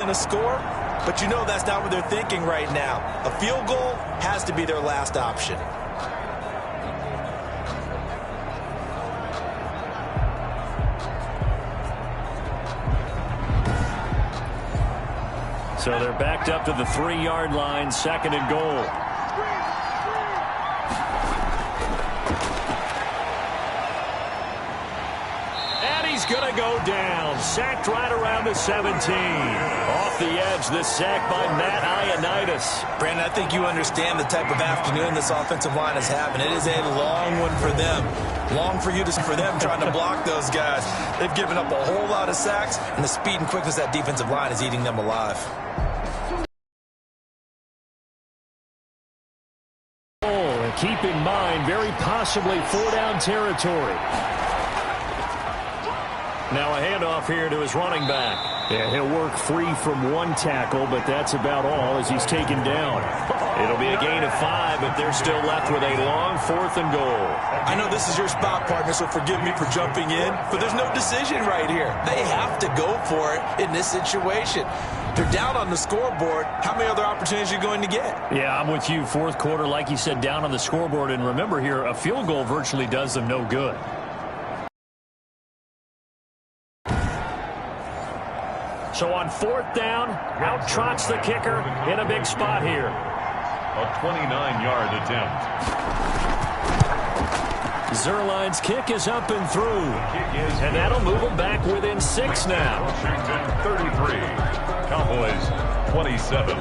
in a score, but you know that's not what they're thinking right now. A field goal has to be their last option. So they're backed up to the 3-yard line, 2nd and goal. And he's going to go down. Sacked right around the 17. Off the edge, this sack by Matt Ioannidis. Brandon, I think you understand the type of afternoon this offensive line is having. It is a long one for them. Long for them trying to block those guys. They've given up a whole lot of sacks, and the speed and quickness of that defensive line is eating them alive. Keep in mind, very possibly 4-down territory. Now a handoff here to his running back. Yeah, he'll work free from one tackle, but that's about all as he's taken down. It'll be a gain of 5, but they're still left with a long 4th and goal. I know this is your spot, partner, so forgive me for jumping in, but there's no decision right here. They have to go for it in this situation. They're down on the scoreboard. How many other opportunities are you going to get? Yeah, I'm with you. 4th quarter, like you said, down on the scoreboard. And remember here, a field goal virtually does them no good. So on 4th down, out trots the kicker in a big spot here. A 29-yard attempt. Zerline's kick is up and through. And that'll move them back within 6 now. Washington 33. Cowboys 27.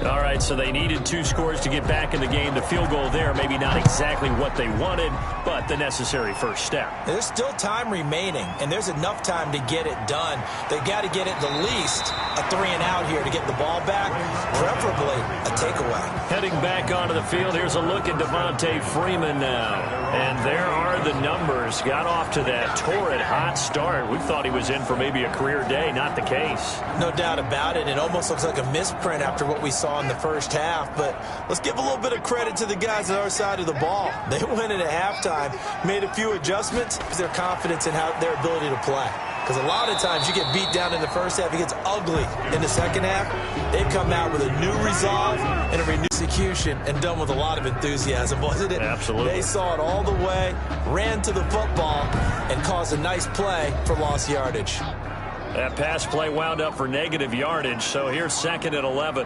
All right, so they needed 2 scores to get back in the game. The field goal there, maybe not exactly what they wanted, but the necessary first step. There's still time remaining, and there's enough time to get it done. They got to get it the least a 3-and-out here to get the ball back, preferably a takeaway. Heading back onto the field, here's a look at Devontae Freeman now. And there are the numbers. Got off to that torrid hot start. We thought he was in for maybe a career day. Not the case. No doubt about it. It almost looks like a misprint after what we saw in the first half. But let's give a little bit of credit to the guys on our side of the ball. They went in at halftime, made a few adjustments, their confidence in their ability to play. Because a lot of times you get beat down in the first half, it gets ugly in the second half. They've come out with a new resolve and a renewed execution and done with a lot of enthusiasm, wasn't it? Absolutely. They saw it all the way, ran to the football, and caused a nice play for lost yardage. That pass play wound up for negative yardage, so here's 2nd and 11.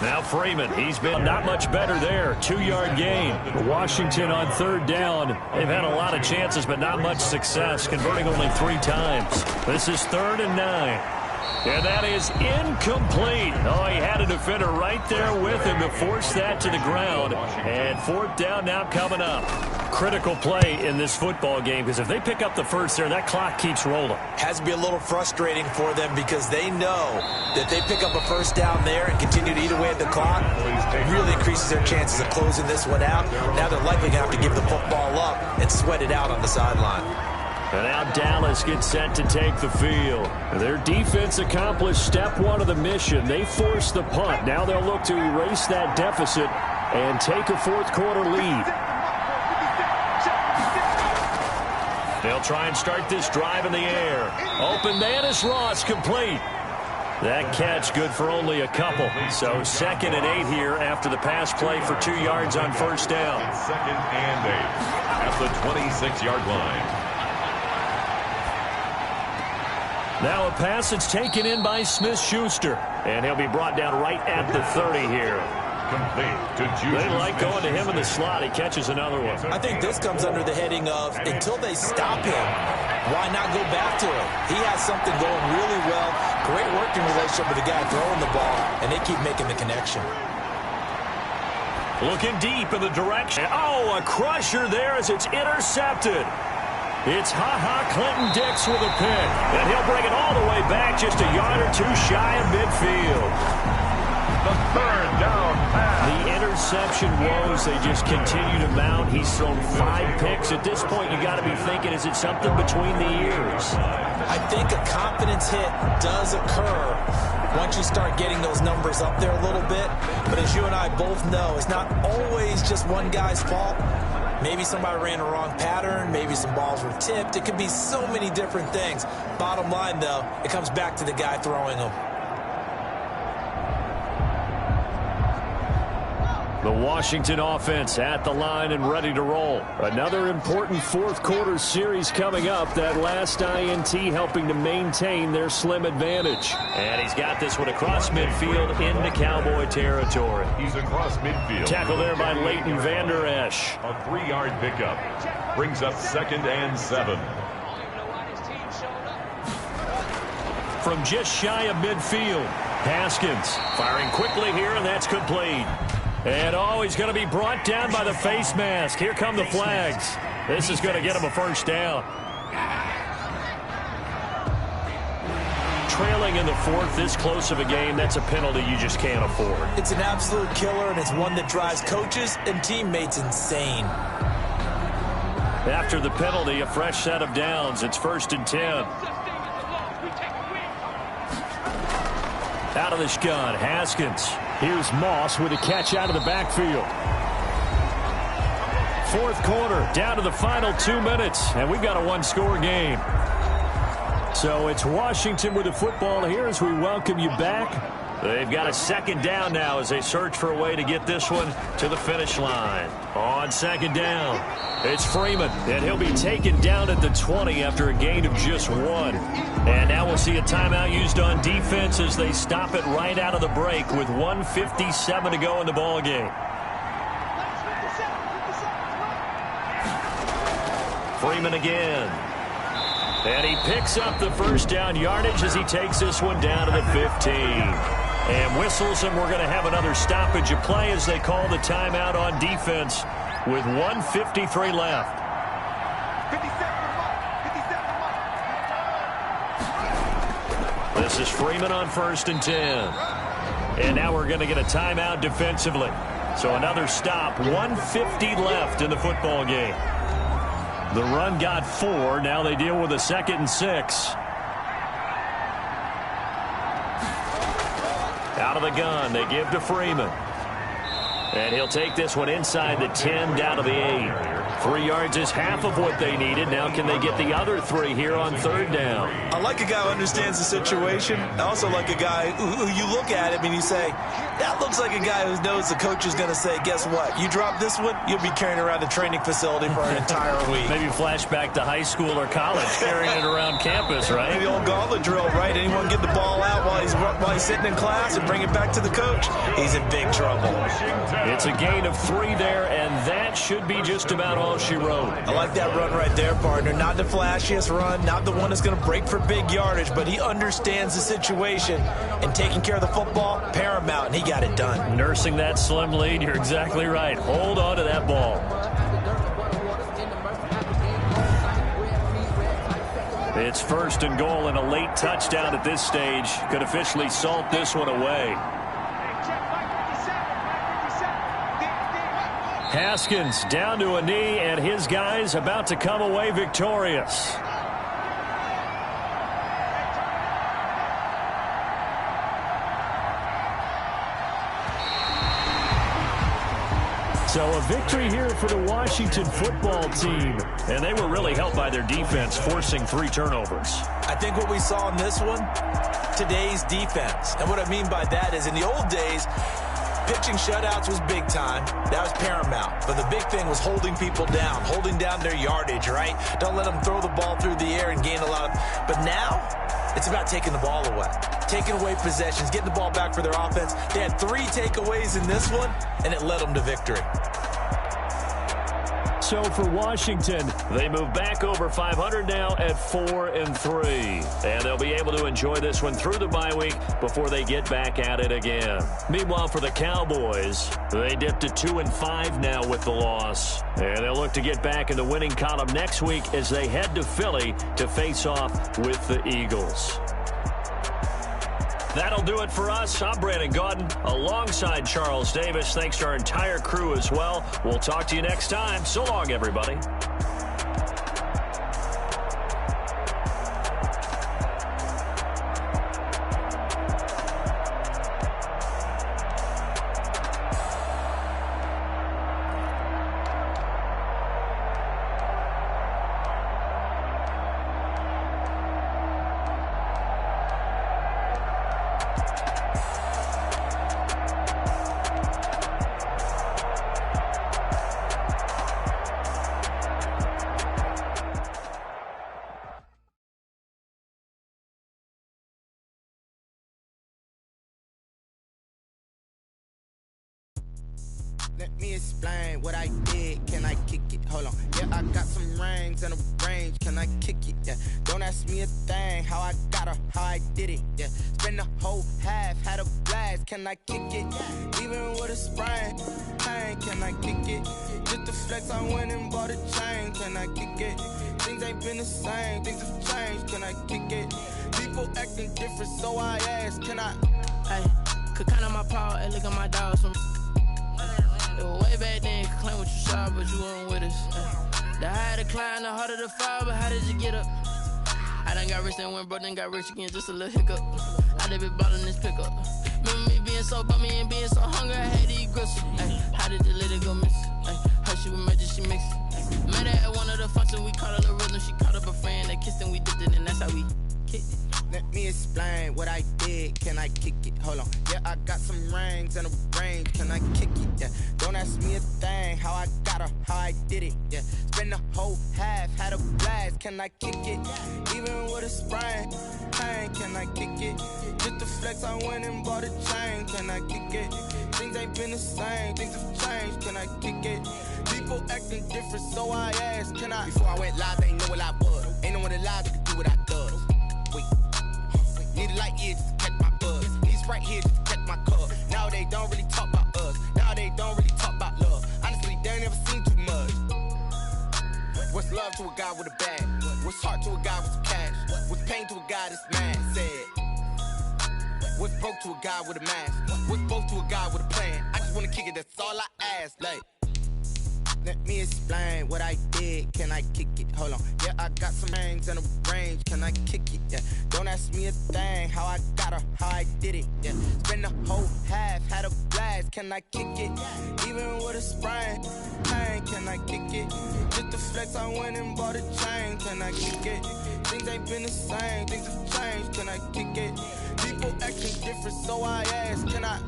Now Freeman, he's been not much better there. 2-yard gain. Washington on 3rd down. They've had a lot of chances, but not much success, converting only 3 times. This is 3rd and 9. And that is incomplete. Oh, he had a defender right there with him to force that to the ground. And 4th down now coming up. Critical play in this football game, because if they pick up the first there, that clock keeps rolling. Has to be a little frustrating for them because they know that they pick up a first down there and continue to eat away at the clock. It really increases their chances of closing this one out. Now they're likely going to have to give the football up and sweat it out on the sideline. And now Dallas gets set to take the field. Their defense accomplished step 1 of the mission. They forced the punt. Now they'll look to erase that deficit and take a 4th quarter lead. They'll try and start this drive in the air. Open man is Ross, complete. That catch good for only a couple. So 2nd and 8 here after the pass play for 2 yards on 1st down. 2nd and 8 at the 26-yard line. Now a pass that's taken in by Smith-Schuster. And he'll be brought down right at the 30 here. Complete to Juju. They like going to him in the slot. He catches another one. I think this comes under the heading of until they stop him, why not go back to him? He has something going really well. Great working relationship with the guy throwing the ball, and they keep making the connection. Looking deep in the direction. Oh, a crusher there as it's intercepted. It's Clinton Dix with a pick. And he'll bring it all the way back just a yard or 2 shy of midfield. The 3rd down pass. The interception woes, they just continue to mount. He's thrown 5 picks. At this point, you got to be thinking, is it something between the ears? I think a confidence hit does occur once you start getting those numbers up there a little bit. But as you and I both know, it's not always just one guy's fault. Maybe somebody ran a wrong pattern. Maybe some balls were tipped. It could be so many different things. Bottom line, though, it comes back to the guy throwing them. The Washington offense at the line and ready to roll. Another important fourth quarter series coming up. That last INT helping to maintain their slim advantage. And he's got this one across midfield into Cowboy territory. He's across midfield. Tackle there by Leighton Vander Esch. A 3-yard pickup. Brings up 2nd and 7. From just shy of midfield, Haskins firing quickly here, and that's complete. And he's going to be brought down by the face mask. Here come the flags. This is going to get him a first down. Trailing in the fourth, this close of a game, that's a penalty you just can't afford. It's an absolute killer, and it's one that drives coaches and teammates insane. After the penalty, a fresh set of downs. It's 1st and 10. Out of the gun, Haskins. Here's Moss with a catch out of the backfield. Fourth quarter, down to the final 2 minutes, and we've got a one-score game. So it's Washington with the football here as we welcome you back. They've got a 2nd down now as they search for a way to get this one to the finish line. On 2nd down, it's Freeman, and he'll be taken down at the 20 after a gain of just 1. And now we'll see a timeout used on defense as they stop it right out of the break with 1:57 to go in the ballgame. Freeman again. And he picks up the first down yardage as he takes this one down to the 15. And whistles, and we're going to have another stoppage of play as they call the timeout on defense with 1:53 left. This is Freeman on 1st and 10. And now we're going to get a timeout defensively. So another stop, 1:50 left in the football game. The run got 4. Now they deal with a 2nd and 6. Out of the gun, they give to Freeman. And he'll take this one inside the 10 down to the 8. 3 yards is half of what they needed. Now can they get the other 3 here on 3rd down? I like a guy who understands the situation. I also like a guy who you look at him and you say, that looks like a guy who knows the coach is going to say, guess what? You drop this one, you'll be carrying around a training facility for an entire week. Maybe flashback to high school or college, carrying it around campus, right? The old gauntlet drill, right? Anyone get the ball out while he's sitting in class and bring it back to the coach? He's in big trouble. It's a gain of 3 there, and that should be just about all she wrote. I like that run right there, partner. Not the flashiest run, not the one that's going to break for big yardage, but he understands the situation, and taking care of the football, paramount, and he got it done. Nursing that slim lead, you're exactly right. Hold on to that ball. It's 1st and goal, and a late touchdown at this stage could officially salt this one away. Haskins down to a knee, and his guys about to come away victorious. So a victory here for the Washington football team. And they were really helped by their defense, forcing 3 turnovers. I think what we saw in this one, today's defense. And what I mean by that is in the old days, pitching shutouts was big time. That was paramount. But the big thing was holding people down, holding down their yardage, right? Don't let them throw the ball through the air and gain a lot of... But now, it's about taking the ball away. Taking away possessions, getting the ball back for their offense. They had 3 takeaways in this one, and it led them to victory. So for Washington, they move back over 500 now at 4-3. And they'll be able to enjoy this one through the bye week before they get back at it again. Meanwhile, for the Cowboys, they dipped to 2-5 now with the loss. And they'll look to get back in the winning column next week as they head to Philly to face off with the Eagles. That'll do it for us. I'm Brandon Gaudin alongside Charles Davis. Thanks to our entire crew as well. We'll talk to you next time. So long, everybody. Let me explain what I did. Can I kick it? Hold on. Yeah, I got some rings and a range. Can I kick it? Yeah. Don't ask me a thing. How I got her, how I did it. Yeah. Spend the whole half, had a blast. Can I kick it? Even with a sprain, pain. Can I kick it? Just to flex, I went and bought a chain. Can I kick it? Things ain't been the same. Things have changed. Can I kick it? People acting different, so I ask. Can I? Hey, could count on my paw and look at my dogs from. It was way back then, could claim what you saw, but you weren't with us. The higher the climb, the harder the fall, but how did you get up? I done got rich and went broke, then got rich again, just a little hiccup. I done been ballin' this pickup. Remember me being so bummy and being so hungry, I had to eat gristle. How did you let it go miss? Her she was magic, she mixed. Met her at one of the functions, we caught her the rhythm. She caught up a friend, they kissed and we dipped it, and that's how we kicked it. Let me explain what I did. Can I kick it? Hold on. Yeah, I got some rings and a range. Can I kick it? Yeah. Don't ask me a thing. How I got her, how I did it. Yeah. Spend the whole half, had a blast. Can I kick it? Even with a sprain, pain. Can I kick it? Just to flex, I went and bought a chain. Can I kick it? Things ain't been the same. Things have changed. Can I kick it? People acting different, so I asked. Can I? Before I went live, they ain't know what I was. Ain't no one alive that could do what I does. Wait. Need a light here just to catch my buzz. These right here just to catch my cup. Now they don't really talk about us. Now they don't really talk about love. Honestly, they ain't never seen too much. What's love to a guy with a bag? What's heart to a guy with some cash? What's pain to a guy that's mad? Said. What's broke to a guy with a mask? What's both to a guy with a plan? I just wanna kick it, that's all I ask. Like, let me explain what I did. Can I kick it? Hold on. Yeah, I got some rings and a range. Can I kick it? Yeah. Don't ask me a thing. How I got her, how I did it. Yeah. Spend the whole half, had a blast. Can I kick it? Even with a sprain, pain. Can I kick it? Just to flex, I went and bought a chain. Can I kick it? Things ain't been the same. Things have changed. Can I kick it? People acting different, so I ask. Can I?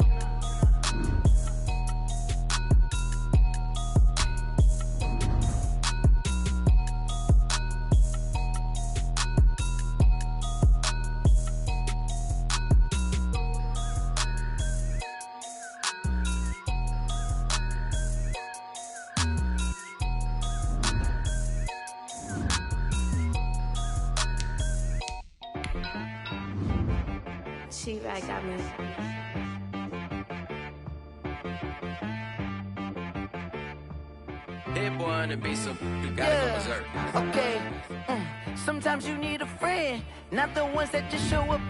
She right got me. That boy on the beat, so you gotta go berserk. Okay. Sometimes you need a friend, not the ones that just show up